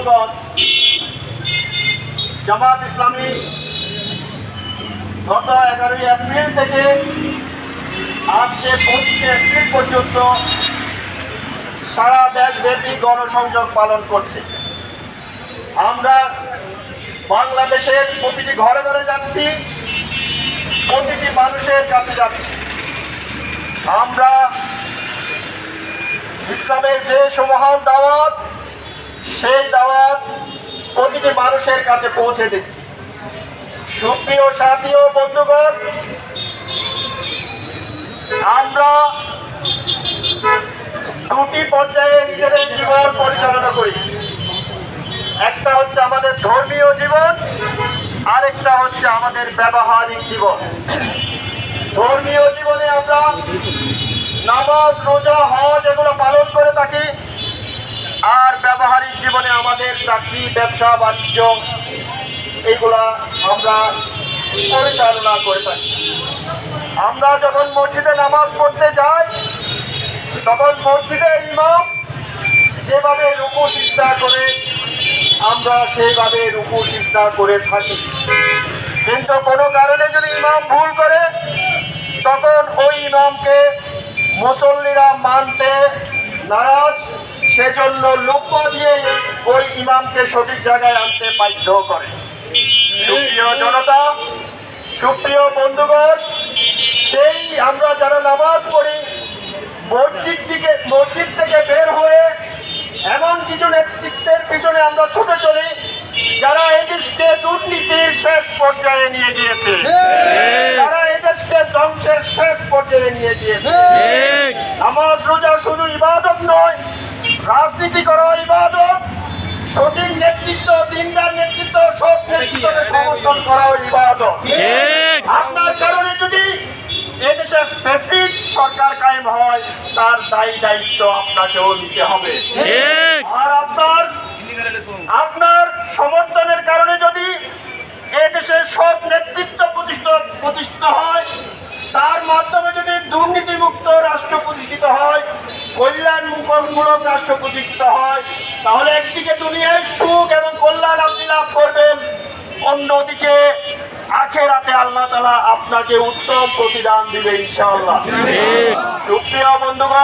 বন্ধুগণ, জামাত ইসলামী গত 11ই এপ্রিল থেকে আজকে 25শে এপ্রিল পর্যন্ত সারা দেশব্যাপী গণসংযোগ পালন করছে। আমরা বাংলাদেশের প্রতিটি ঘরে ঘরে যাচ্ছি, প্রতিটি মানুষের কাছে যাচ্ছি। আমরা ইসলামের যে সমহান দাওয়াত, সেই দাওয়াত প্রতিটি মানুষের কাছে পৌঁছে দিচ্ছি। সুপ্রিয় সাথী ও বন্ধুগণ, আমরা দুটি পর্যায়ে নিজেদের জীবন পরিচালনা করি। একটা হচ্ছে আমাদের ধর্মীয় জীবন, আরেকটা হচ্ছে আমাদের ব্যবহারিক জীবন। ধর্মীয় জীবনে আমরা নামাজ, রোজা, হজ এগুলো পালন করে থাকি, আর ব্যবহারিক জীবনে আমাদের চাকরি, ব্যবসা, বাণিজ্য এইগুলা আমরা পরিচালনা করে থাকি। আমরা যখন মসজিদে নামাজ পড়তে যাই, তখন মসজিদের ইমাম যেভাবে রুকু সিজদা করে আমরা সেইভাবে রুকু সিজদা করে থাকি। কিন্তু কোনো কারণে যদি ইমাম ভুল করে, তখন ওই ইমামকে মুসল্লিরা মানতে নারাজ, সেজন্য লক্ষ দিয়ে ওই ইমামকে সঠিক জায়গায় আনতে বাধ্য করে। সুপ্রিয় জনতা, সুপ্রিয় বন্ধুগণ, সেই আমরা যারা নামাজ পড়ি, মসজিদ থেকে বের হয়ে এমন কিছু নেতৃত্বের পিছনে আমরা ছুটে চলি যারা এদেশকে দুর্নীতির শেষ পর্যায়ে নিয়ে গিয়েছে, যারা এদেশকে ধ্বংসের শেষ পর্যায়ে নিয়ে গিয়েছে। নামাজ রোজা শুধু ইবাদত নয়, রাজনীতি করা ইবাদত, সঠিক নেতৃত্ব, দিনদার নেতৃত্ব, সৎ নেতৃত্বকে সমর্থন করা ইবাদত। আপনার কারণে যদি এদেশে ফ্যাসিস্ট সরকার কায়েম হয়, তার দায়িত্ব আপনাকেও নিতে হবে। আর আপনার সমর্থনের কারণে যদি এদেশে সৎ নেতৃত্ব প্রতিষ্ঠিত হয়, তার মাধ্যমে যদি দুর্নীতিমুক্ত রাষ্ট্র প্রতিষ্ঠিত হয়, কল্যাণমূলক রাষ্ট্র প্রতিষ্ঠিত হয়, তাহলে একদিকে দুনিয়ায় সুখ এবং কল্যাণ আপনি লাভ করবেন, অন্যদিকে আখিরাতে আল্লাহ তাআলা আপনাকে উত্তম প্রতিদান দিবে ইনশাআল্লাহ। সুপ্রিয় বন্ধুগণ,